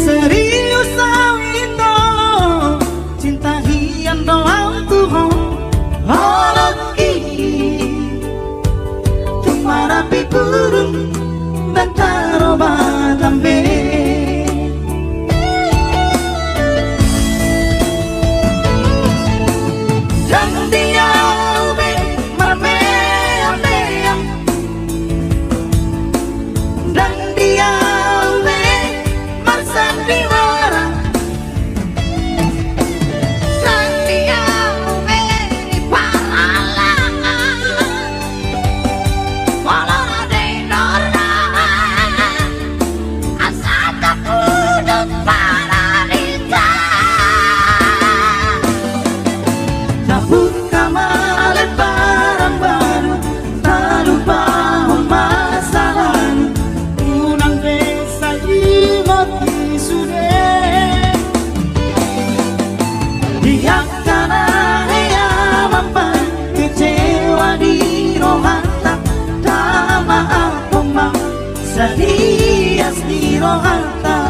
Serius sawito cinta hian doang Tuhan halaki tumarapi burung dan taroba tambe dan dia ube marme ameam dan dia ube marsan diwara dan dia ube paralangan walau ada nora asal takut paralita tabut kamalet barang baru tak lupa masa lalu unang desa imot isude diak kana hea mampan kecewa di rohanta tama aku mang sadias di rohanta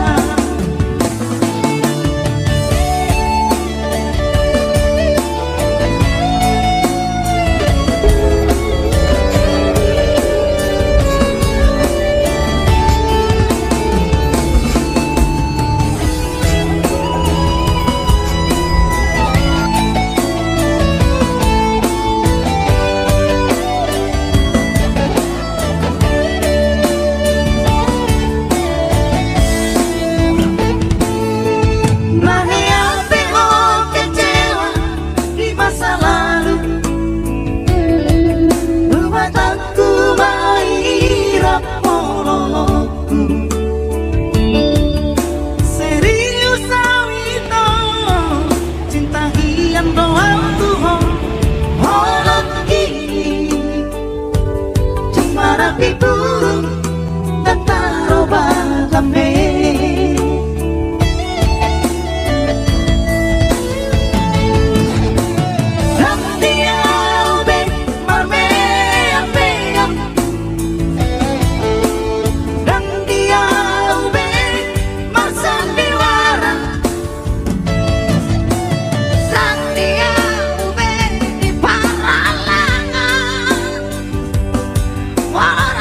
burung dan taroba tambe dan dia ube marme ameam dan dia ube marsan diwara dan dia ube di paralangan walau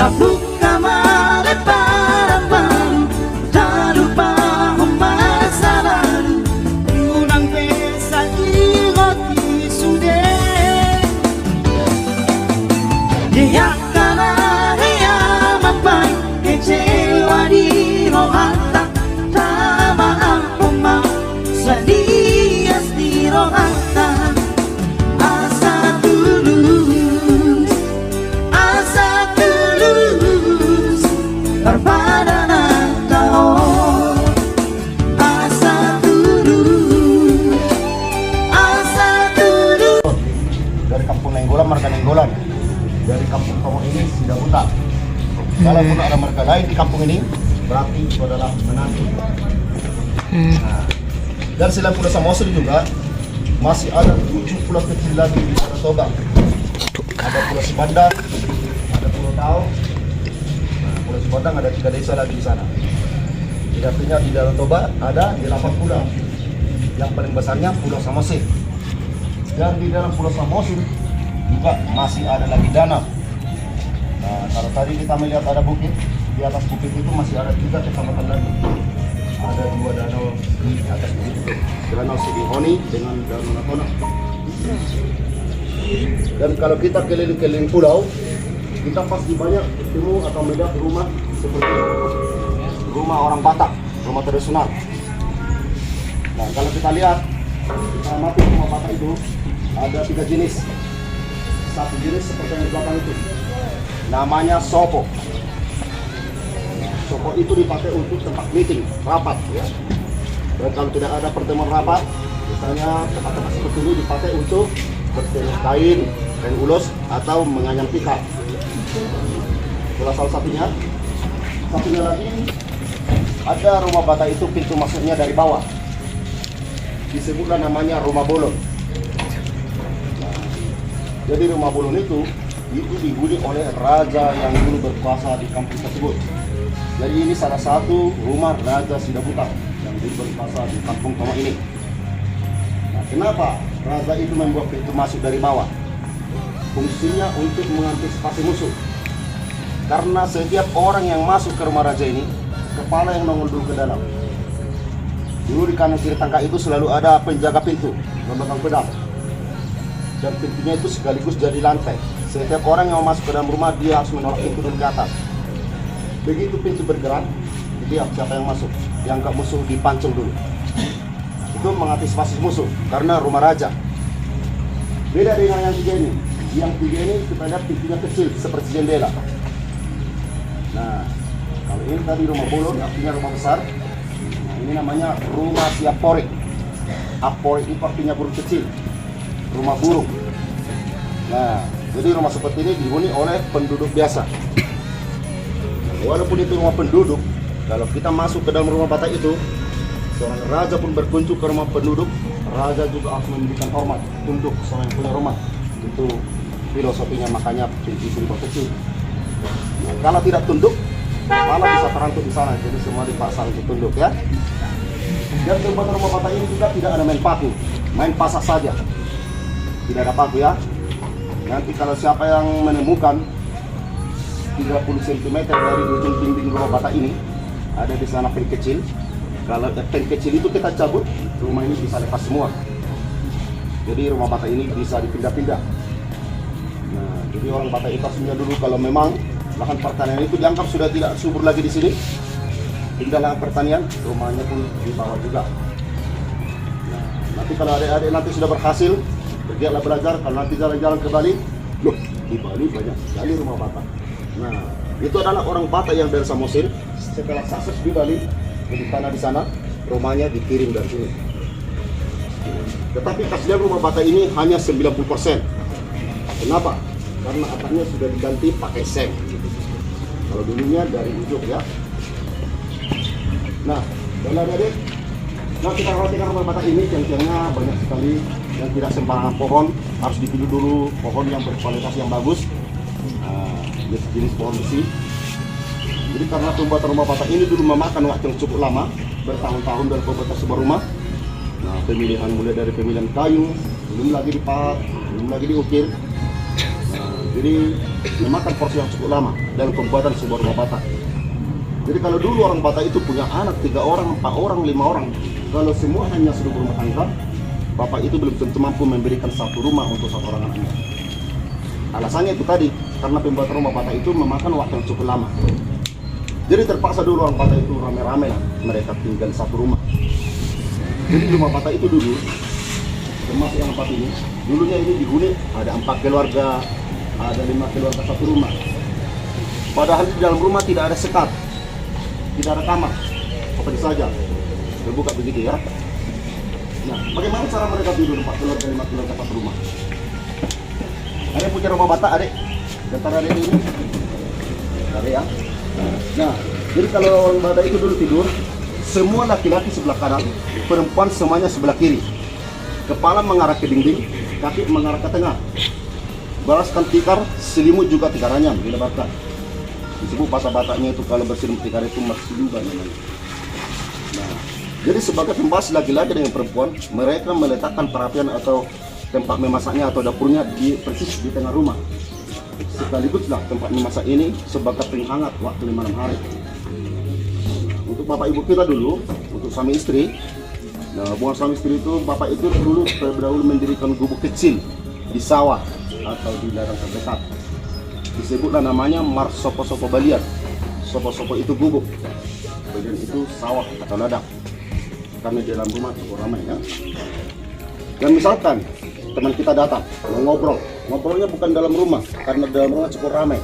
kabuk kamalet barang baru tak lupa masa lalu unang desa ingot isude dia kana hea mampai kecewa di rohanta tama aku mau sadias di rohanta asa tulus pada Natal asa tulus dari kampung Nenggolan, marga Nenggolan, dari kampung kamu ini sudah buta. Kalau pun ada marga lain di kampung ini berarti itu adalah menantu. Nah, dan selain Pulau Samosir juga masih ada 7 pulau kecil lagi di Danau Toba. Ada Pulau Sibandang, ada Pulau Tao. Pulau Sibandang ada 3 desa lagi di sana. Jadi artinya di Danau Toba ada 8 pulau. Yang paling besarnya Pulau Samosir. Dan di dalam Pulau Samosir juga masih ada lagi danau. Nah, kalau tadi kita melihat ada bukit, di atas bukit itu masih ada 3 kecamatan lagi. Ada 2 danau di atas bukit itu. Danau Sidihoni dengan Danau Natona. Dan kalau kita keliling-keliling pulau, kita pasti banyak ketemu atau melihat rumah seperti rumah orang Batak, rumah tradisional. Nah, kalau kita lihat, kita amati rumah Batak itu ada 3 jenis. Satu jenis seperti yang di belakang itu, namanya sopo. Sopo itu dipakai untuk tempat meeting, rapat, ya. Dan kalau tidak ada pertemuan rapat, misalnya tempat-tempat seperti ini dipakai untuk bertenun kain, kain ulos atau menganyam tikar. Itulah salah satunya. Satunya lagi, ada rumah Batak itu pintu masuknya dari bawah. disebutlah namanya rumah bolon. Nah, jadi rumah bolon itu dihuni oleh raja yang dulu berkuasa di kampung tersebut. Jadi ini salah satu rumah Raja Sidabuta yang dulu berkuasa di kampung Toma ini. Nah, kenapa raja itu membuat pintu masuk dari bawah? Fungsinya untuk mengantisipasi musuh. Karena setiap orang yang masuk ke rumah raja ini, kepala yang nongol dulu ke dalam. Dulu di kanan kiri tangga itu selalu ada penjaga pintu memegang pedang. Dan pintunya itu sekaligus jadi lantai. Setiap orang yang mau masuk ke dalam rumah, dia harus menolak pintu dari ke atas. Begitu pintu bergerak, jadi siapa yang masuk? Yang ke musuh dipancung dulu. Itu mengantisipasi musuh, karena rumah raja. Beda dengan yang tiga ini. Yang tiga ini kita lihat pintunya kecil, seperti jendela. Nah, kalau ini tadi rumah bolon, artinya rumah besar. Nah, ini namanya rumah siaporik. Aporik itu artinya burung kecil, rumah burung. Nah, jadi rumah seperti ini dihuni oleh penduduk biasa. Walaupun itu rumah penduduk, kalau kita masuk ke dalam rumah bata itu, seorang raja pun berkunjung ke rumah penduduk, raja juga harus memberikan hormat untuk seorang yang punya rumah. Itu filosofinya, makanya pintu rumah kecil. Nah, kalau tidak tunduk, malah bisa terantuk di sana. Jadi semua dipaksa untuk tunduk ya. Dan tempat rumah bata ini juga tidak ada main paku, main pasah saja. Tidak ada paku ya. Nanti kalau siapa yang menemukan 30 cm dari ujung dinding rumah bata ini, ada di sana pen kecil. Kalau pen kecil itu kita cabut, rumah ini bisa lepas semua. Jadi rumah bata ini bisa dipindah-pindah. Nah, jadi orang Batak itu aslinya dulu kalau memang lahan pertanian itu dianggap sudah tidak subur lagi di sini, pindah lahan pertanian, rumahnya pun dibawa juga. Nah, nanti kalau adik-adik nanti sudah berhasil, pergilah belajar. Kalau nanti jalan-jalan ke Bali, loh di Bali banyak sekali rumah Batak. Nah, itu adalah orang Batak yang dari Samosir. Setelah sukses di Bali, di tanah di sana, rumahnya dikirim dari sini. Tetapi kasihnya rumah Batak ini hanya 90%. Kenapa? Karena atapnya sudah diganti pakai seng. Kalau dulunya dari ujung ya. Nah, dan adik-adik, nah kita perhatikan rumah Batak ini, tiang-tiangnya banyak sekali yang tidak sembarangan pohon. Harus dipilih dulu pohon yang berkualitas yang bagus. Jenis pohon besi. Jadi karena pembuatan rumah Batak ini dulu memakan waktu yang cukup lama, bertahun-tahun dari pembuatan sebuah rumah. Nah, pemilihan mulai dari pemilihan kayu, belum lagi dipahat, belum lagi diukir. Jadi memakan porsi yang cukup lama dalam pembuatan sebuah rumah Batak. Jadi kalau dulu orang Batak itu punya anak 3 orang, 4 orang, 5 orang, kalau semua hanya sudah berumah tangga, bapak itu belum tentu mampu memberikan satu rumah untuk satu orang anak. Alasannya itu tadi, karena pembuatan rumah Batak itu memakan waktu yang cukup lama. Jadi terpaksa dulu orang Batak itu rame-rame lah, mereka tinggal di satu rumah. Jadi rumah Batak itu dulu, termasuk yang 4 ini, dulunya ini dihuni ada 4 keluarga, ada 5 keluarga satu rumah. Padahal di dalam rumah tidak ada sekat, tidak ada kamar, seperti saja terbuka begitu ya. Nah, bagaimana cara mereka tidur 4 keluarga, 5 keluarga satu rumah? Ada yang punya rumah Batak, adik? Antara adik ini? Ada ya? Nah, jadi kalau orang Batak itu dulu tidur, semua laki-laki sebelah kanan, perempuan semuanya sebelah kiri. Kepala mengarah ke dinding, kaki mengarah ke tengah. Balaskan tikar, selimut juga tikarannya, bila Batak. Disebut bahasa Bataknya itu kalau berselimut tikar itu masluba namanya. Nah, jadi sebagai pembahas laki-laki dengan perempuan, mereka meletakkan perapian atau tempat memasaknya atau dapurnya persis di tengah rumah. Sekaliguslah tempat memasak ini sebagai penghangat waktu malam hari. Untuk bapak ibu kita dulu, untuk suami istri, nah bukan suami istri itu, bapak itu dulu terdahulu mendirikan gubuk kecil di sawah atau di ladang terdekat. Disebutlah namanya Marsopo-sopo Balian. Sopo-sopo itu gubuk, bagian itu sawah atau ladang. Karena di dalam rumah cukup ramai ya. Dan misalkan teman kita datang mau ngobrol, ngobrolnya bukan dalam rumah, karena dalam rumah cukup ramai.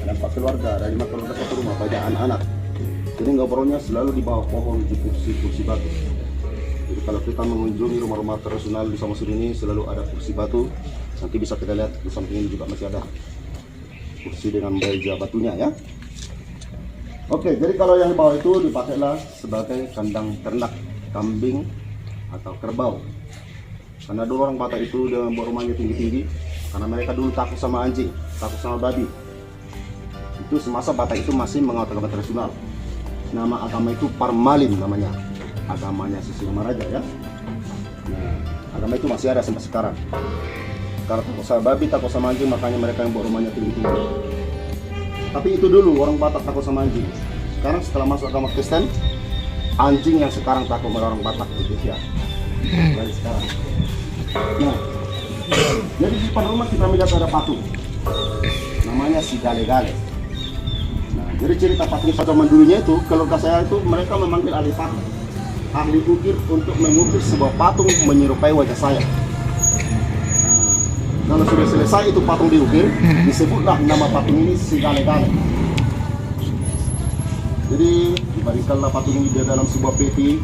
Ada 4 keluarga, ada 5 keluarga satu rumah, banyak anak-anak. Jadi ngobrolnya selalu di bawah pohon, di kursi batu. Jadi kalau kita mengunjungi rumah-rumah tradisional di Samosir ini, selalu ada kursi batu. Nanti bisa kita lihat di samping ini juga masih ada kursi dengan meja batunya ya. Oke, jadi kalau yang di bawah itu dipakailah sebagai kandang ternak kambing atau kerbau. Karena dulu orang Batak itu dia membuat rumahnya tinggi-tinggi karena mereka dulu takut sama anjing, takut sama babi. Itu semasa Batak itu masih menganut agama tradisional. Nama agama itu Parmalin namanya, agamanya Sisingamaraja ya. Nah, agama itu masih ada sampai sekarang. Karena takut sama babi, takut sama anjing, makanya mereka yang buat rumahnya tinggi-tinggi. Tapi itu dulu orang Batak takut sama anjing. Sekarang setelah masuk agama Kristen, anjing yang sekarang takut sama orang Batak gitu ya. Dari sekarang. Nah, jadi di depan rumah kita melihat ada patung, namanya si Gale-Gale. Nah, jadi cerita patung zaman dulunya itu, kalau saya itu mereka memanggil ahli patung, ahli ukir untuk mengukir sebuah patung menyerupai wajah saya. Nah, kalau sudah selesai itu patung diukir, disebutlah nama patung ini si Gale-Gale. Jadi dibaringkanlah patung ini di dalam sebuah peti.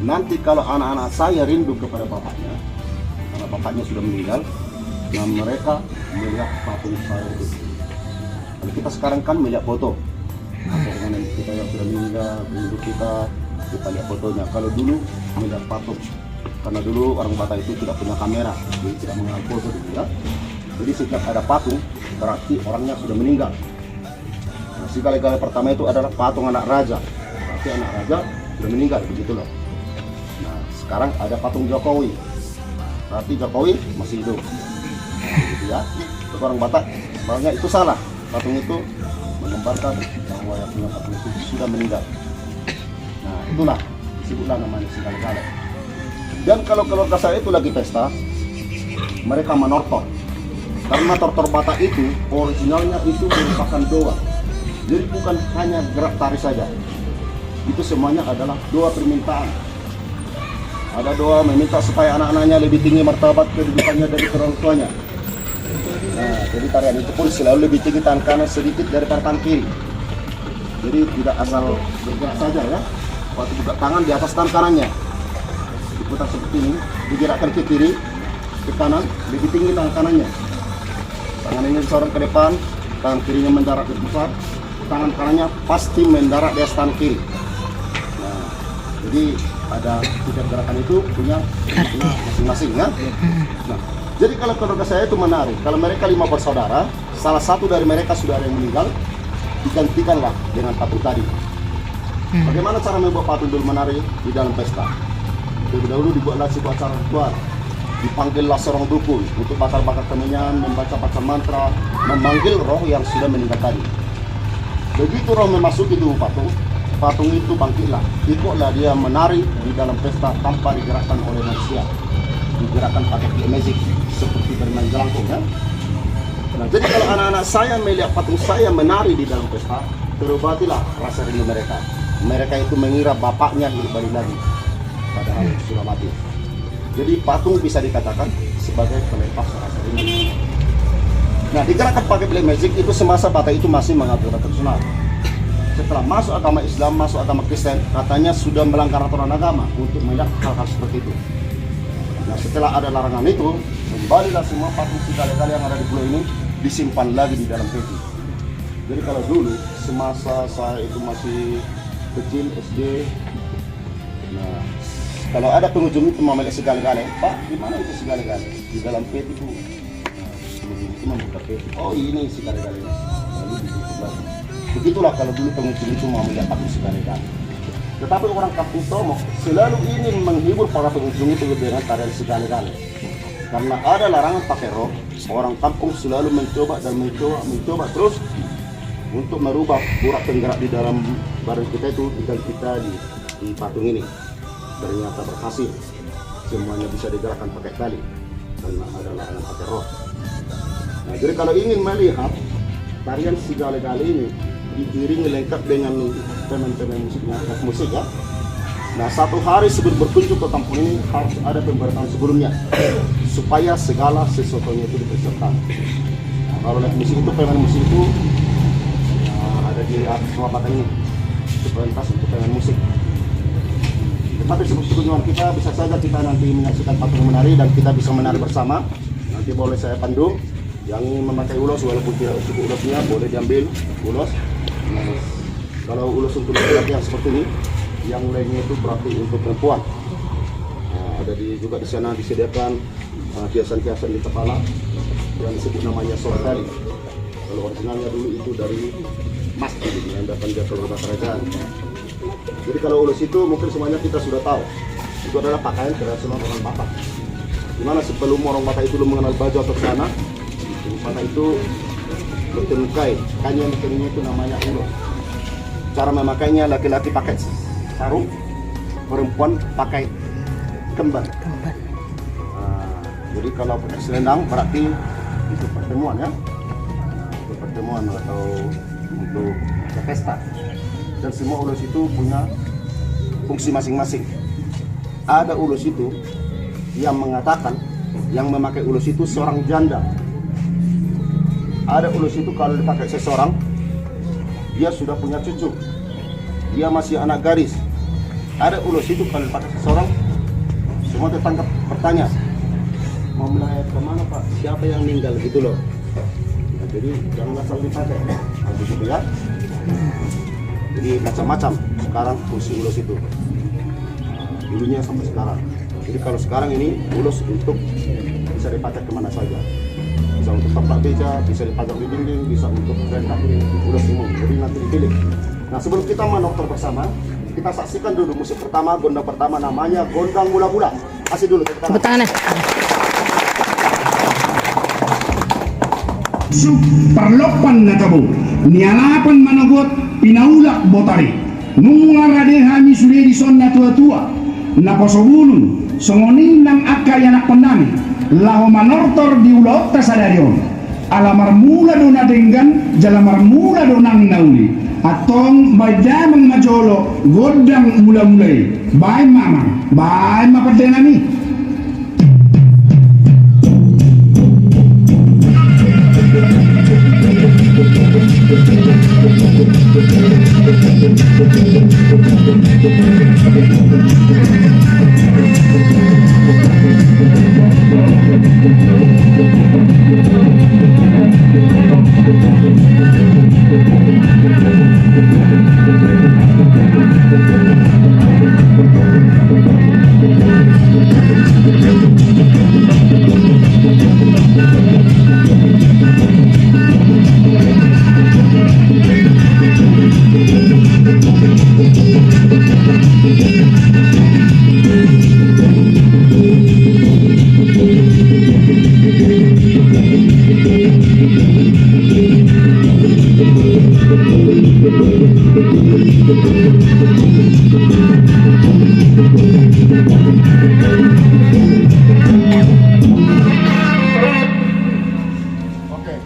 Nanti kalau anak-anak saya rindu kepada bapaknya, karena bapaknya sudah meninggal, nah mereka melihat patung saya itu. Kalau kita sekarang kan melihat foto, dengan kita yang sudah meninggal, rindu kita lihat fotonya. Kalau dulu melihat patung, karena dulu orang Batak itu tidak punya kamera, jadi tidak mengambil foto gitu ya. Jadi setiap ada patung, berarti orangnya sudah meninggal. Nah, si Gale-Gale pertama itu adalah patung anak raja, berarti anak raja sudah meninggal, begitulah. Nah, sekarang ada patung Jokowi, berarti Jokowi masih hidup. Nah, gitu ya. Untuk orang Batak, sebenarnya itu salah. Patung itu menggambarkan bahwa yang punya patung itu sudah meninggal. Nah, itulah disebutlah namanya si Gale-Gale. Dan kalau keluarga saya itu lagi pesta, mereka menortor. Karena tortor Batak itu originalnya itu merupakan doa. Jadi bukan hanya gerak tari saja. Itu semuanya adalah doa permintaan. Ada doa meminta supaya anak-anaknya lebih tinggi martabat kedudukannya dari orang tuanya. Nah, jadi tarian itu pun selalu lebih tinggi tangan kanan sedikit daripada tangan kiri. Jadi tidak asal bergerak saja ya. Waktu buka tangan di atas tangan kanannya, diputar seperti ini, digerakkan ke kiri, ke kanan, lebih tinggi tangan kanannya. Tangan ini disorong ke depan, tangan kirinya mendarat di pusat, tangan kanannya pasti mendarat di atas tangan kiri. Nah, jadi ada tiga gerakan itu punya makna masing-masing ya. Nah, jadi kalau keluarga saya itu menarik, kalau mereka 5 bersaudara, salah satu dari mereka sudah ada yang meninggal, digantikanlah dengan patung tadi. Bagaimana cara membuat patung dulu menari di dalam pesta? Terlebih dahulu dibuatlah sebuah acara ritual. Dipanggillah seorang dukun untuk bakar-bakar kemenyan, membaca mantra, memanggil roh yang sudah meninggal tadi. Begitu roh memasuki tubuh patung, patung itu bangkitlah. Ikutlah dia menari di dalam pesta tanpa digerakkan oleh manusia. Digerakkan pakai magic seperti bermain jelangkung ya. Nah, jadi kalau anak-anak saya melihat patung saya menari di dalam pesta, terobatilah rasa rindu mereka. Mereka itu mengira bapaknya hidup balik lagi, padahal sudah mati. Jadi patung bisa dikatakan sebagai pelepas rasa rindu. Nah, digerakkan pakai black magic itu semasa Batak itu masih mengatur tradisional. Setelah masuk agama Islam, masuk agama Kristen, katanya sudah melanggar aturan agama untuk melihat hal-hal seperti itu. Nah, setelah ada larangan itu, kembalilah semua patung si Gale-Gale yang ada di pulau ini disimpan lagi di dalam peti. Jadi kalau dulu semasa saya itu masih kecil SD, nah kalau ada pengunjung itu melihat si Gale-Gale, Pak, di mana itu si Gale-Gale? Di dalam peti Bu. Nah, pengunjung itu membuka peti. Oh, ini si Gale-Gale. Lalu ditutup lagi. Begitulah kalau dulu pengunjung itu mau melihat patung si Gale-Gale. Tetapi orang Kampung Tomo selalu ingin menghibur para pengunjung itu dengan tarian si Gale-Gale. Karena ada larangan pakai rok, orang kampung selalu mencoba mencoba terus untuk merubah urat penggerak di dalam badan kita itu tinggal kita di patung ini. Ternyata berhasil, semuanya bisa digerakkan pakai tali karena ada larangan pakai rok. Nah, jadi kalau ingin melihat tarian si Gale-Gale ini diiringi lengkap dengan teman-teman musik ya. Nah, satu hari sebelum berkunjung ke kampung ini harus ada pemberitahuan sebelumnya supaya segala sesuatunya itu dipersiapkan. Nah, kalau lihat musik itu, pemain musik itu ada di atas rumah Batak ini, itu pentas untuk pemain musik. Tetapi sebelum kunjungan kita bisa saja kita nanti menyaksikan patung menari dan kita bisa menari bersama. Nanti boleh saya pandu yang memakai ulos walaupun tidak cukup ulosnya boleh diambil ulos. Nah, kalau ulos untuk laki-laki yang seperti ini, yang lainnya itu berarti untuk perempuan. Nah, Ada juga di sana disediakan hiasan-hiasan di kepala yang disebut namanya sortari. Kalau originalnya dulu itu dari emas yang datang dari keluarga kerajaan. Jadi kalau ulus itu mungkin semuanya kita sudah tahu. Itu adalah pakaian tradisional orang Batak. Dimana sebelum orang Batak itu belum mengenal baju atau celana, Batak itu bertenukai. Kain yang dikeringnya itu namanya ulus. Cara memakainya, laki-laki pakai sarung, perempuan pakai kembar. Jadi kalau pakai selendang berarti itu pertemuan ya, itu pertemuan atau untuk pesta. Dan semua ulus itu punya fungsi masing-masing. Ada ulus itu yang mengatakan yang memakai ulus itu seorang janda. Ada ulus itu kalau dipakai seseorang dia sudah punya cucu, dia masih anak gadis. Ada ulus itu kalau dipakai seseorang semua tetangga bertanya, mau melayat kemana Pak? Siapa yang meninggal gitu loh. Nah, jadi jangan asal dipakai. Nah, begitu ya. Jadi macam-macam sekarang fungsi ulus itu. Dulunya sampai sekarang. Jadi kalau sekarang ini ulus untuk bisa dipakai kemana saja. Bisa untuk tempat beca, bisa dipajang di dinding, bisa untuk kereta ulus umum. Jadi nanti dipilih. Nah sebelum kita menonton bersama, kita saksikan dulu musik pertama, gondang pertama namanya Gondang Mula-Mula. Kasih dulu tepuk tangan. Perlopan na tabo, nialapan managot, pinaulak botari. Nung rade hami sudah di sonna tua-tua, napasobulun, songoning ng akay anak pandami, laho manortor di ulot tasadarion. Alamar mula do na denggan, jalamar mula do nang nauli. Atong bajamang majolo, godang mula-mulay. Bye mama, bye mapadenami.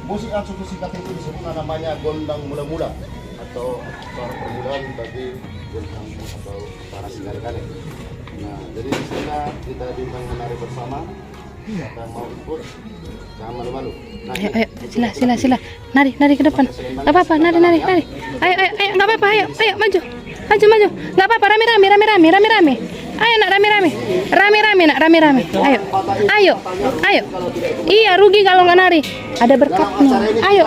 Musik yang cukup singkat itu disebut namanya Gondang Mula-Mula atau suara permulaan bagi gondang atau para singgare-kare. Nah, jadi di sana kita diundang menari bersama. Siapa yang mau ikut, jangan malu-malu. Nah, Ayo, sila. Nari ke depan. Gak apa-apa, nari. Ayo, gak apa-apa, ayo, maju. Gak apa-apa, rame-rame. Ayo nak rame-rame. Ayo. Iya, rugi kalau nggak nari. Ada berkatnya. Ayo,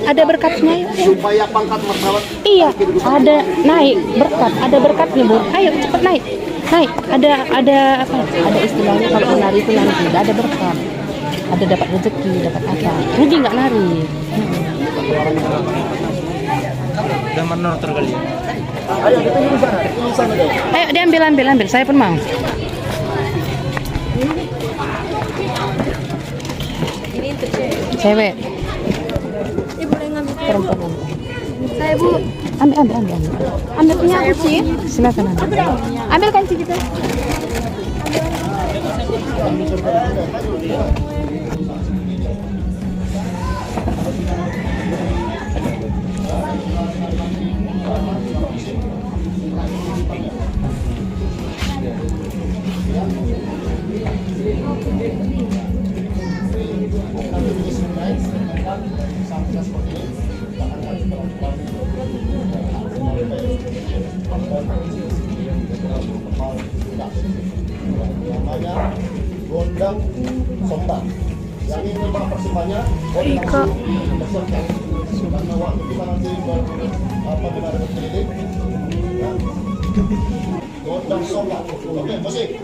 ada berkatnya. Ayo. supaya pangkat martabat. Iya, ada naik berkat, ada berkatnya Bu. Ayo cepat naik. Ada apa? Ada istilahnya kalau nari itu nari tidak ada berkat. Ada dapat rezeki, dapat apa? Rugi nggak nari. Udah menor terkali ya. Ayo kita di sana deh. Ayo diambil. Saya pun mau. Ini untuk Cewek. Ibu boleh ngambil Perempuan. saya Bu. Ambil Punya kucing. Silakan ambil. Ambil kanci kita. Namanya Gondang Somba. Yang ini memang persembahannya Gondang Somba. Karena waktu kita nanti benar berkeliling, ya. Gondang Songo. Oke, musik.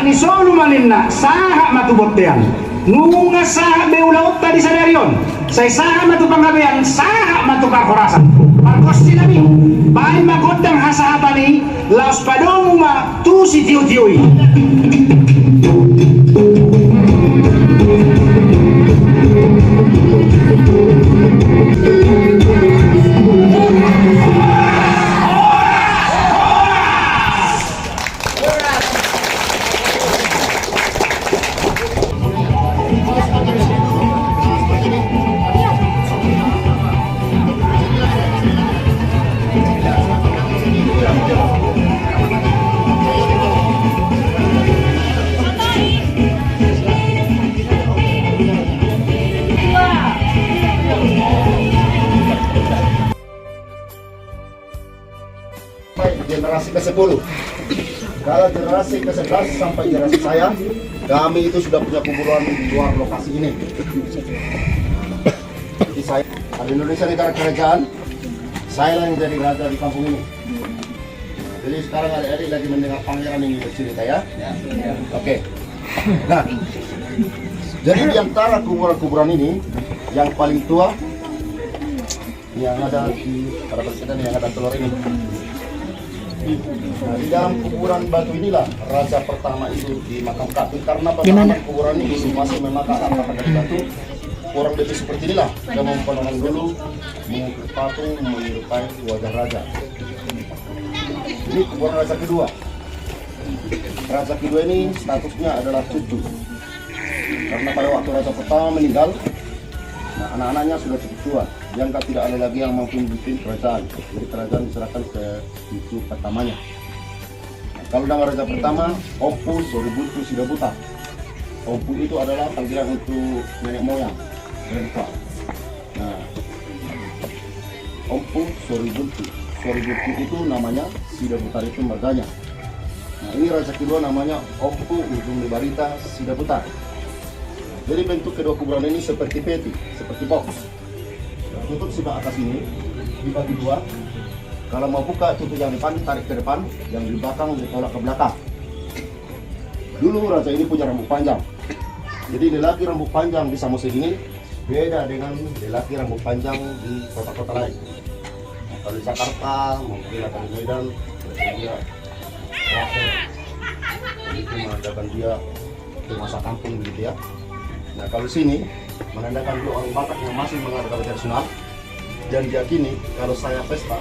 Ni solo malinna saha matubottean ngunga saha beulaut tadi sadarion say saha matu pangabean saha matu kakorasan marcos sinami bain magodang hasahatani laos padonguma tu si tiu-tiui. Generasi ke-10. Kalau generasi ke-11 sampai generasi saya, kami itu sudah punya kuburan di luar lokasi ini. Jadi saya, di Indonesia negara kerajaan, saya lah yang jadi raja di kampung ini. Jadi sekarang adik-adik lagi mendengar pangeran ini bercerita ya. Oke. Nah, jadi di antara kuburan-kuburan ini, yang paling tua, yang ada di pada presiden yang ada telur ini. Nah, di dalam kuburan batu inilah raja pertama itu dimakamkan. Karena pada kuburan ini masih memakan apa dari batu, orang lebih seperti inilah. Dia memperkenalkan dulu, mengukir patung, menyerupai wajah raja. Ini kuburan raja kedua. Raja kedua ini statusnya adalah cucu. Karena pada waktu raja pertama meninggal, nah anak-anaknya sudah cukup tua. Yang tidak ada lagi yang mampu memimpin kerajaan. Jadi kerajaan diserahkan ke cucu pertamanya. Nah, kalau nama raja pertama, Ompu Soribuntu Sidabuta. Ompu itu adalah panggilan untuk nenek moyang, nenek tua. Nah, Ompu Soribuntu. Soribuntu itu namanya, Sidabuta itu marganya. Nah, ini raja kedua namanya Ompu Ujung Lebarita Sidabuta. Jadi bentuk kedua kuburan ini seperti peti, seperti box. Tutup sebelah atas ini dibagi dua. Kalau mau buka tutup yang depan, tarik ke depan, yang di belakang ditolak ke belakang. Dulu raja ini punya rambut panjang. Jadi lelaki rambut panjang di Samosir ini beda dengan lelaki rambut panjang di kota-kota lain. Nah, kalau di Jakarta, mungkin akan di Medan, dia itu menandakan dia ke masa kampung gitu ya. Nah kalau sini menandakan dua orang Batak yang masih mengadakan tradisional dan diyakini kalau saya pesta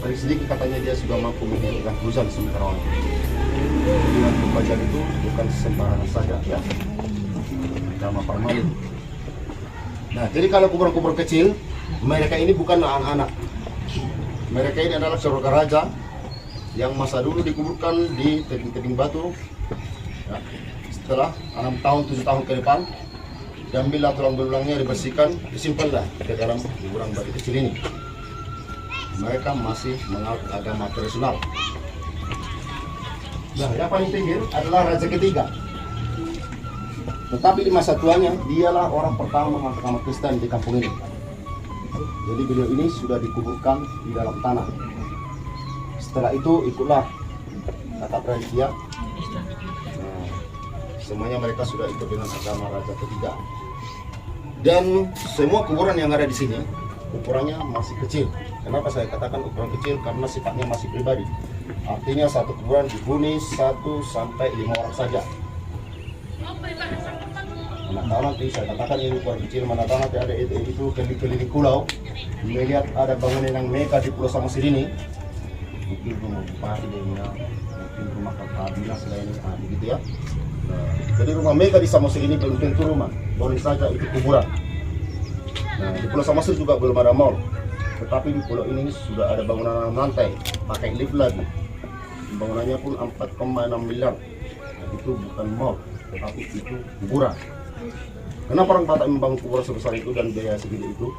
Paling sedikit katanya dia sudah mampu menghidupkan Guzan sementara waktu. Dengan pembajak itu bukan sembarangan saja ya. Agama formalin. Nah, jadi kalau kuburan-kuburan kecil, mereka ini bukan anak-anak. Mereka ini adalah surga raja yang masa dulu dikuburkan di tebing-tebing batu. Ya. Setelah 6 tahun, 7 tahun ke depan, diambillah tulang belulangnya, dibersihkan, disimpanlah ke dalam kuburan batu kecil ini. Mereka masih menganut agama tradisional. Nah, yang paling pinggir adalah raja ketiga. Tetapi di masa tuanya, dialah orang pertama memasuk agama Kristen di kampung ini. Jadi beliau ini sudah dikuburkan di dalam tanah. Setelah itu ikutlah kakak beradik dia. Nah, semuanya mereka sudah ikut dengan agama raja ketiga. Dan semua kuburan yang ada di sini ukurannya masih kecil. Kenapa saya katakan ukuran kecil? Karena sifatnya masih pribadi. Artinya satu kuburan dihuni 1 sampai 5 orang saja. Mana tahu nanti saya katakan ini ukuran kecil, mana tahu nanti ada itu keliling pulau, melihat ada bangunan yang mega di Pulau Samosir ini, mungkin rumah bupati, mungkin rumah kabinet selain ini, begitu ya. Nah, jadi rumah mega di Samosir ini belum tentu rumah, boleh saja itu kuburan. Nah, di Pulau Samosir juga belum ada mall, tetapi di pulau ini sudah ada bangunan lantai, pakai lift lagi. Bangunannya pun 4,6 miliar. Nah, itu bukan mall, tetapi itu kuburan. Kenapa orang Batak membangun kuburan sebesar itu dan biaya segini itu?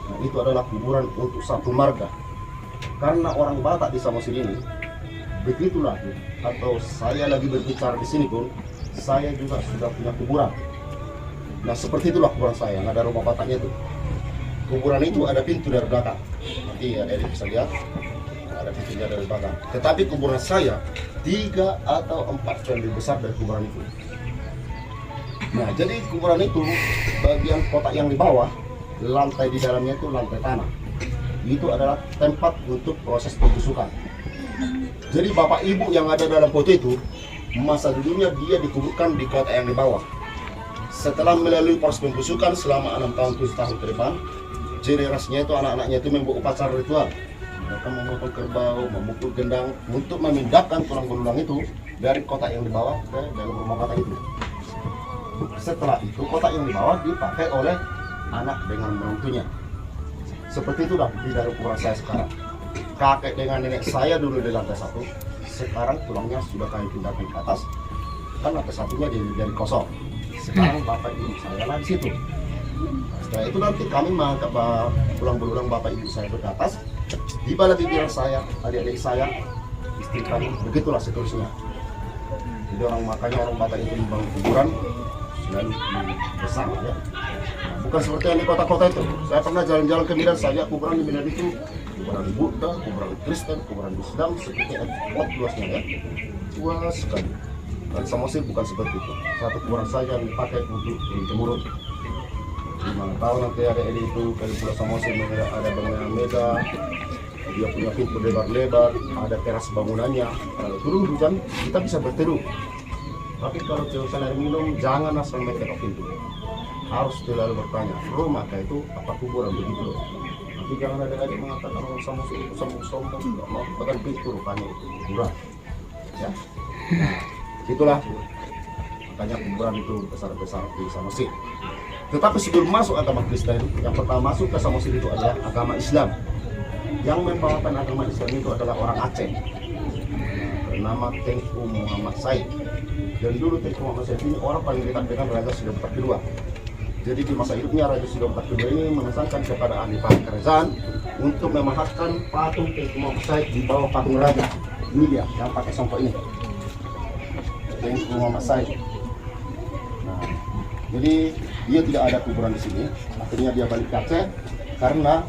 Nah, itu adalah kuburan untuk satu marga. Karena orang Batak di Samosir ini, begitulah, atau saya lagi berbicara di sini pun, saya juga sudah punya kuburan. Nah, seperti itulah kuburan saya, yang ada rumah Bataknya itu. Kuburan itu ada pintu dari belakang. Nanti ada yang bisa lihat, ada pintunya dari belakang. Tetapi kuburan saya 3 atau 4 kali lebih besar dari kuburan itu. Nah, jadi kuburan itu bagian kotak yang di bawah, lantai di dalamnya itu lantai tanah. Itu adalah tempat untuk proses pembusukan. Jadi bapak ibu yang ada dalam foto itu, masa dulunya dia dikuburkan di kotak yang di bawah. Setelah melalui proses pembusukan selama 6 tahun 7 tahun ke depan, ciri khasnya itu anak-anaknya itu membuat upacara ritual. Mereka memukul kerbau, memukul gendang untuk memindahkan tulang belulang itu dari kotak yang di bawah ke dalam rumah Batak itu. Setelah itu kotak yang di bawah dipakai oleh anak dengan menantunya. Seperti itulah di dalam kuburan saya sekarang. Kakek dengan nenek saya dulu di lantai 1, sekarang tulangnya sudah kami pindahkan ke atas. Kan lantai 1-nya jadi kosong. Sekarang bapak ibu saya lah di situ. Setelah itu nanti kami mengangkat tulang belulang bapak ibu saya ke atas. Di bawah pikiran saya, adik-adik saya, istri kami, begitulah seterusnya. Jadi makanya orang Batak itu membangun kuburan selalu besar ya. Nah, bukan seperti yang di kota-kota itu. Saya pernah jalan-jalan ke Medan, saya lihat kuburan di Medan itu kuburan Buddha, kuburan Kristen, kuburan Islam, seperti pot luasnya ya. Luas sekali. Dan Samosir bukan seperti itu. Satu kuburan saja yang dipakai untuk temurun. Dimana tahu nanti ada itu dari Pulau Samosir ada bangunan mega, dia punya pintu lebar-lebar, ada teras bangunannya. Kalau turun hujan kita bisa berteduh. Tapi kalau kehausan air minum jangan asal main ketok pintu. Harus selalu bertanya, rumah kayak itu apa kuburan begitu loh. Nanti jangan ada adik mengatakan orang Samosir itu sombong-sombong, nggak mau bukan pintu rupanya itu kuburan. Ya, nah, itulah makanya kuburan itu besar-besar di Samosir. Tetapi sebelum masuk agama Kristen, yang pertama masuk ke Samosir itu adalah agama Islam. Yang membawakan agama Islam itu adalah orang Aceh, bernama Tengku Muhammad Said. Dan dulu Tengku Muhammad Said ini orang paling dekat dengan Raja Sidoarjo kedua. Jadi di masa hidupnya Raja Sidoarjo kedua ini memesankan kepada ahli kerajaan untuk memahatkan patung Tengku Muhammad Said di bawah patung raja. Ini dia yang pakai songkok ini, Tengku Muhammad Said. Nah, jadi dia tidak ada kuburan di sini. Akhirnya dia balik ke Aceh karena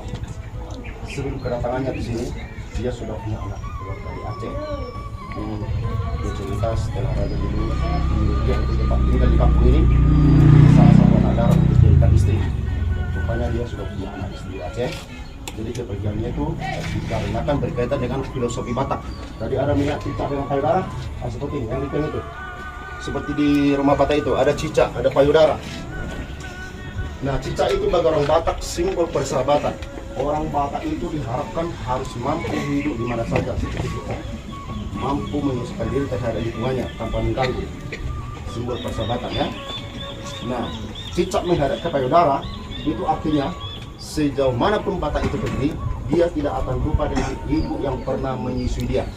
sebelum kedatangannya di sini dia sudah punya anak keluar dari Aceh. Dia cerita setelah raja dulu dia tinggal di kampung ini, salah satu anak darah untuk dijadikan istri. Rupanya dia sudah punya anak istri Aceh. Jadi kepergiannya itu dikarenakan berkaitan dengan filosofi Batak. Tadi ada minyak cicak dengan payudara, seperti ini yang dikenal itu. Seperti di rumah Batak itu ada cicak, ada payudara. Nah, cicak itu bagi orang Batak simbol persahabatan. orang Batak itu diharapkan harus mampu hidup di mana saja seperti kita, mampu menyesuaikan diri terhadap lingkungannya tanpa mengganggu, simbol persahabatan ya. Nah, cicak menghadap ke payudara itu artinya sejauh manapun Batak itu pergi, dia tidak akan lupa dengan ibu yang pernah menyusui dia.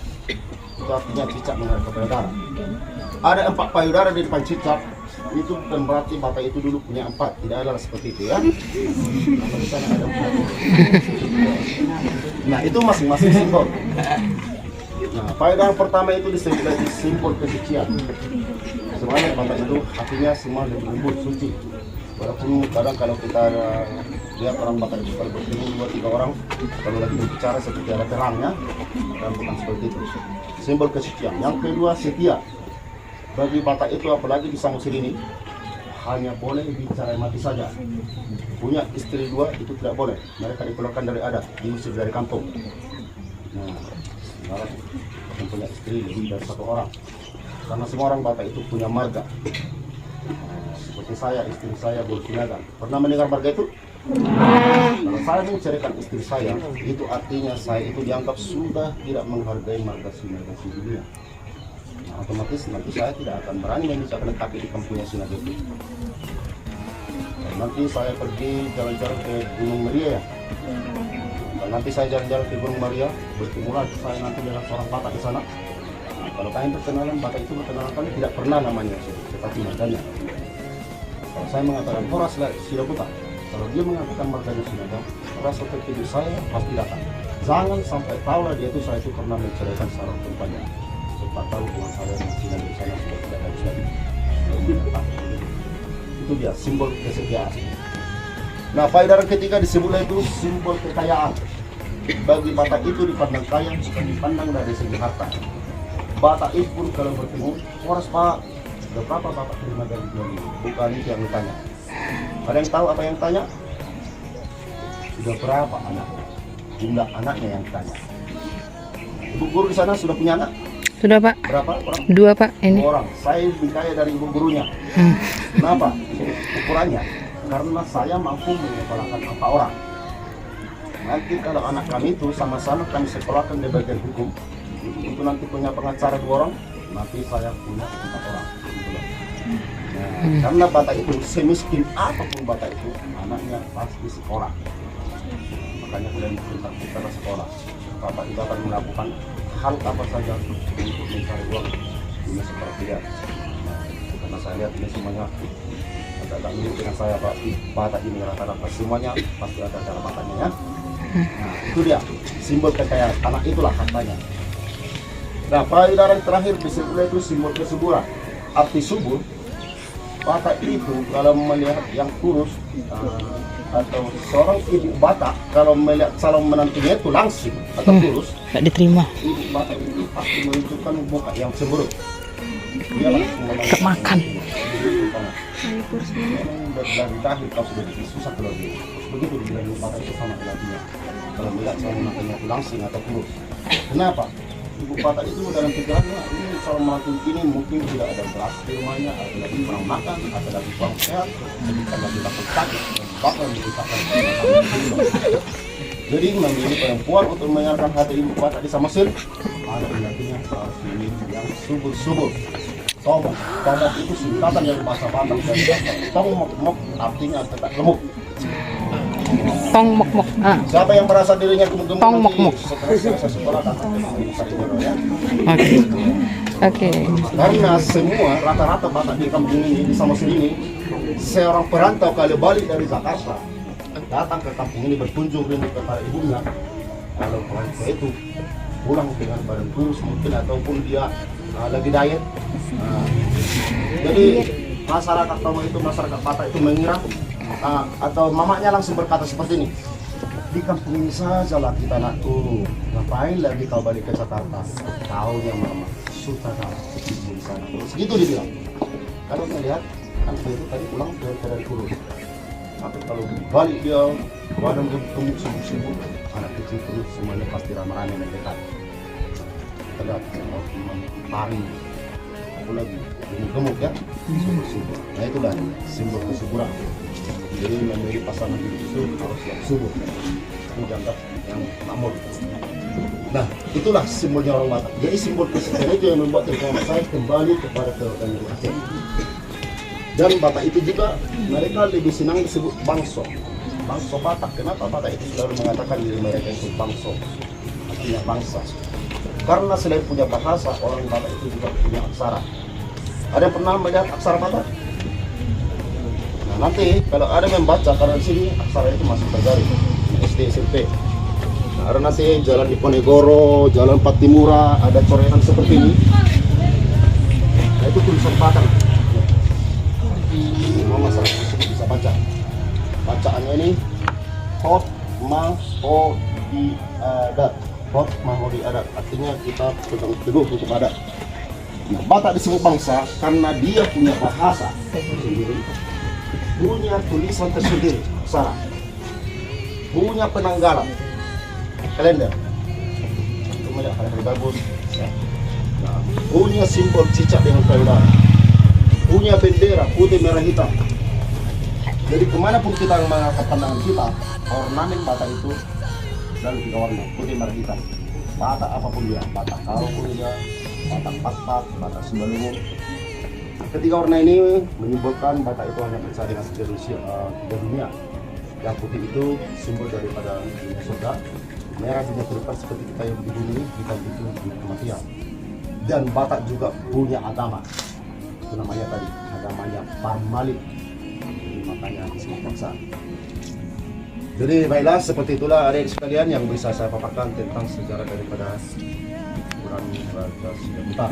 Itu artinya cicak menghadap ke payudara. Ada 4 payudara di depan cicak, itu bukan berarti Batak itu dulu punya 4, tidak ada seperti itu ya. Nah, di sana ada 4. Nah, itu masing-masing simbol. Nah, payudara pertama itu disebut simbol kesucian. Sebenarnya Batak itu artinya semua lebih lembut, suci. Walaupun kadang kalau kita lihat orang Batak itu kalau bertemu 2-3 orang, kalau lagi berbicara seperti ada terangnya, dan bukan seperti itu. Simbol kesucian. Yang kedua, setia. Bagi Batak itu apalagi di Samosir ini hanya boleh bicara mati saja. Punya istri 2 itu tidak boleh. Mereka dikeluarkan dari adat, diusir dari kampung. Nah, sekarang yang punya istri lebih dari 1 orang. Karena semua orang Batak itu punya marga. Seperti saya, istri saya Bulkinaga. Pernah mendengar marga itu? Kalau saya menceritakan istri saya, itu artinya saya itu dianggap sudah tidak menghargai marga dunia. Nah, otomatis nanti saya tidak akan berani menginjakkan kaki di kampungnya Sinaga itu. Nanti saya pergi jalan-jalan ke Gunung Maria ya. Dan nanti saya jalan-jalan ke Gunung Maria, bertemulah saya nanti dengan seorang Batak di sana. Nah, kalau kalian berkenalan, Batak itu berkenalan kalian tidak pernah namanya, tetapi marganya. Kalau saya mengatakan Horas Sidabuta, kalau dia mengatakan marganya Sinaga, rasa terkejut saya pasti datang. Jangan sampai tahu lah dia itu saya itu pernah menceraikan seorang perempuannya. Sebab tahu dengan saya yang Sinaga di sana sudah tidak ada lagi. Itu dia simbol kesetiaan. Nah, payudara ketiga disebutlah itu simbol kekayaan. Bagi Batak itu dipandang kaya jika dipandang dari segi harta. Batak itu pun kalau bertemu, Horas Pak, berapa Bapak terima dari bulan ini? Bukan itu yang ditanya. Ada yang tahu apa yang ditanya? Sudah berapa anak? Jumlah anaknya yang ditanya. Ibu guru di sana sudah punya anak? Sudah Pak. Berapa orang? 2 Pak ini. 2 orang. Saya lebih kaya dari ibu gurunya. Kenapa? Ukurannya. Karena saya mampu menyekolahkan 4 orang. Nanti kalau anak kami itu sama-sama kami sekolahkan di bagian hukum, itu nanti punya pengacara 2 orang, nanti saya punya 4 orang. Nah, karena Batak itu semiskin apapun Batak itu, anaknya pasti sekolah. Makanya kalian kita sekolah. Bapak juga akan melakukan hal apa saja untuk mencari uang ini seperti dia. Karena saya lihat ini semuanya agak mirip dengan saya Pak. Batak ini rata-rata semuanya pasti ada cara makannya ya. Nah, itu dia simbol kekayaan. Anak itulah hartanya. Nah, payudara terakhir disebut itu simbol kesuburan. Arti subur, Batak itu kalau melihat yang kurus atau seorang ibu Batak kalau melihat calon menantunya itu langsing atau kurus, Nggak diterima. ibu Batak itu pasti menunjukkan muka yang cemberut. Dia langsung makan. Dari terakhir kau sudah susah keluar dia. Begitu dibilang ibu Batak itu sama dengan dia. Kalau melihat calon menantunya itu langsing atau kurus. Kenapa? Ibu Batak itu dalam pikirannya ini calon menantu ini mungkin tidak ada beras di rumahnya, ada lagi kurang makan, ada lagi kurang sehat, jadi lagi takut sakit, bakal menyusahkan. Jadi memilih perempuan untuk menyenangkan hati ibu Batak di Samosir, ada pendampingnya harus memilih yang subur-subur. Tomok itu singkatan dari bahasa Batak dari tomok artinya tegak gemuk. Tong mok mok. Siapa yang merasa dirinya gemuk-gemuk? Tong mok mok. Setelah selesai sekolah datang ke Sarjana ya. Oke. Karena semua rata-rata Batak di kampung ini, di Samosir ini, seorang perantau kalau balik dari Jakarta datang ke kampung ini berkunjung kepada ibunya, kalau perantau itu pulang dengan badan kurus mungkin ataupun dia lagi diet. Jadi masyarakat itu masyarakat Batak itu mengira atau mamanya langsung berkata seperti ini, di kampung ini sajalah kita nak ngapain lagi kau balik ke Jakarta? Taunya mama suka kalah di sana. Segitu dia bilang. Kalau melihat anak itu tadi pulang dari kurus, tapi kalau balik dia badan gemuk sibuk, anak kecil terus semuanya pasti ramai-ramai mendekat. Tegak, taring, apa lagi gemuk ya, subur. Nah itulah simbol kesuburan. Jadi memilih pasangan hidup itu harus yang subur. menjaga yang makmur. Nah, itulah simbolnya orang Batak. Jadi simbol kesetiaan itu yang membuat teman saya kembali kepada kedaulatan Aceh. Dan Batak itu juga mereka lebih senang disebut bangso. Bangso Batak. Kenapa Batak itu selalu mengatakan diri mereka itu bangso? Artinya bangsa. Karena selain punya bahasa, orang Batak itu juga punya aksara. Ada yang pernah melihat aksara Batak? Nah, nanti kalau ada yang membaca, karena di sini aksara itu masih tergaris SD SMP. Nah, ada nanti jalan Diponegoro, jalan Patimura, ada coretan seperti ini. Nah, itu tulisan Batak. Semua masyarakat bisa baca. Bacaannya ini Hot Mahodi Adat. Hot Mahodi Adat. Artinya kita pegang teguh untuk adat. Nah, Batak disebut bangsa karena dia punya bahasa tersendiri, punya tulisan tersendiri, aksara, punya penanggalan, kalender, itu melihat hari-hari bagus, ya. Nah, punya simbol cicak dengan payudara, punya bendera putih merah hitam. Jadi kemanapun kita mengangkat pandangan kita, ornamen Batak itu selalu 3 warna, putih merah hitam. Batak apapun dia, Batak Karo pun dia, Batak Pak, Batak Sembalungun. Ketiga warna ini menyimbolkan Batak itu hanya percaya dengan dunia. Yang putih itu simbol daripada dunia surga, merah dunia kehidupan seperti kita yang di bumi, hitam itu dunia kematian. Dan Batak juga punya agama. Itu namanya tadi, agamanya Parmalik. Jadi makanya disebut bangsa. Jadi baiklah, seperti itulah adik sekalian yang bisa saya paparkan tentang sejarah daripada ukuran Raja Sidah Butar.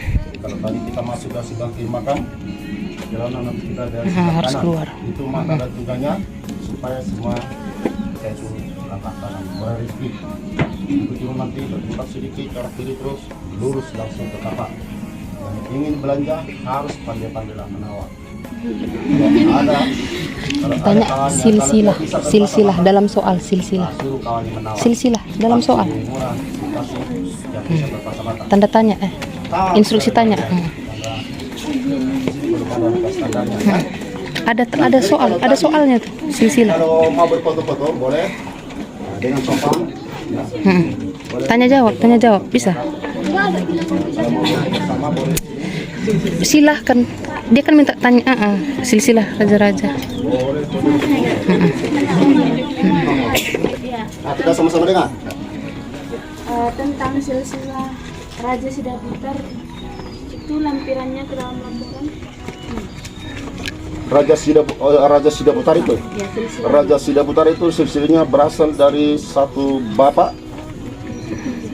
Jadi kalau tadi kita masuk ke sebelah kiri makam, jalanan nanti kita dari sebelah harus kanan. keluar. Itu mata dan tunggannya supaya semua kita itu langkah kanan berrezeki. Begitu nanti berputar sedikit ke arah kiri terus lurus langsung ke tapak. Yang ingin belanja harus pandai-pandailah menawar. Ada Tanya silsilah dalam soal silsilah. Silsilah dalam soal. Tanda tanya instruksi tanya. Ada soalnya tuh silsilah. Kalau mau berfoto-foto boleh dengan sopan. Tanya jawab bisa. Silahkan, dia kan minta tanya silsilah raja-raja. Nah, kita sama-sama dengar. Tentang silsilah Raja Sidah Butar, itu lampirannya ke dalam lampiran. Raja Sidah Butar itu. Ya, silsilah. Raja Sidah Butar itu silsilahnya berasal dari satu bapak,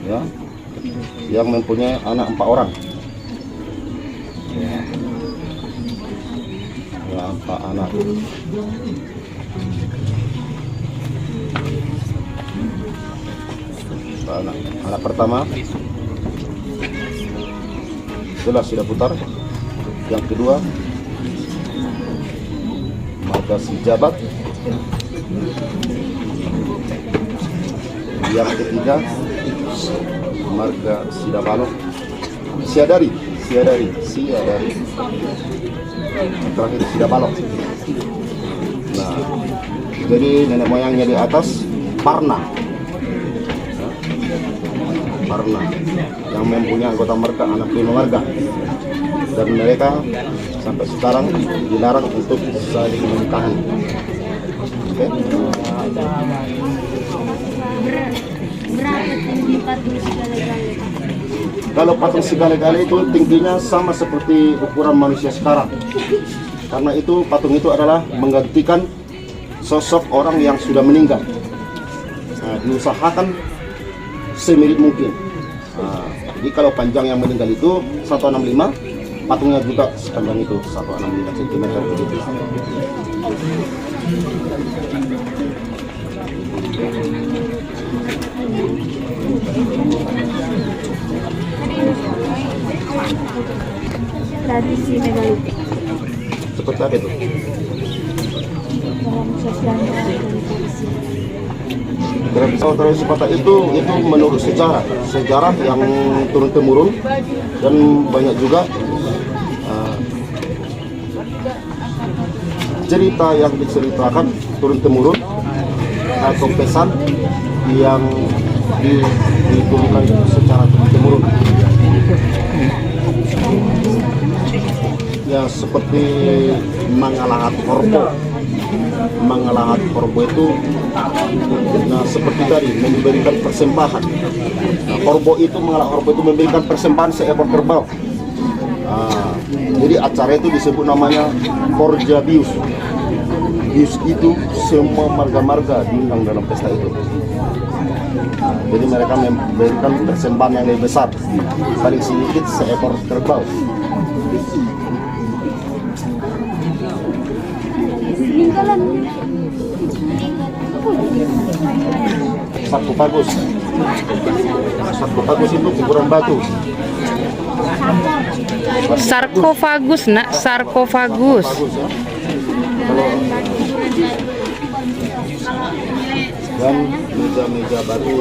ya, yang mempunyai anak 4 orang. Ya, 4 anak. Anak pertama adalah Sidah Butar, yang kedua Marga Sijabat, yang ketiga Marga Sidah Balok, Siadari, terakhir Sidah Balok. Nah, jadi nenek moyangnya di atas Parna, yang mempunyai anggota marga anak 5 marga, dan mereka sampai sekarang dilarang untuk saling menikahi. Oke? Berapa tinggi patung segala-gala? Kalau patung segala-gala itu tingginya sama seperti ukuran manusia sekarang. Karena itu patung itu adalah menggantikan sosok orang yang sudah meninggal. Nah, diusahakan semirip mungkin. Nah, jadi kalau panjang yang meninggal itu 165, patungnya juga sepanjang itu 165 cm begitu. Tradisi megalitik Seperti apa itu? dalam sosial tradisi. Tradisi Batak itu menurut sejarah yang turun temurun, dan banyak juga cerita yang diceritakan turun temurun atau pesan yang dituliskan secara turun-temurun. Ya seperti mengalahat korbo. Mengalahat korbo itu, nah seperti tadi memberikan persembahan. Nah, korbo itu mengalah korbo itu memberikan persembahan seekor kerbau. Nah, jadi acara itu disebut namanya Forja Bius. Bius itu semua marga-marga diundang dalam pesta itu. Jadi mereka memberikan persembahan yang lebih besar, paling sedikit seekor kerbau. Sarkofagus. Sarkofagus itu kuburan batu. Sarkofagus, nak, sarkofagus. Bagus ya. Dan meja-meja batu,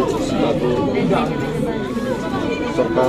serta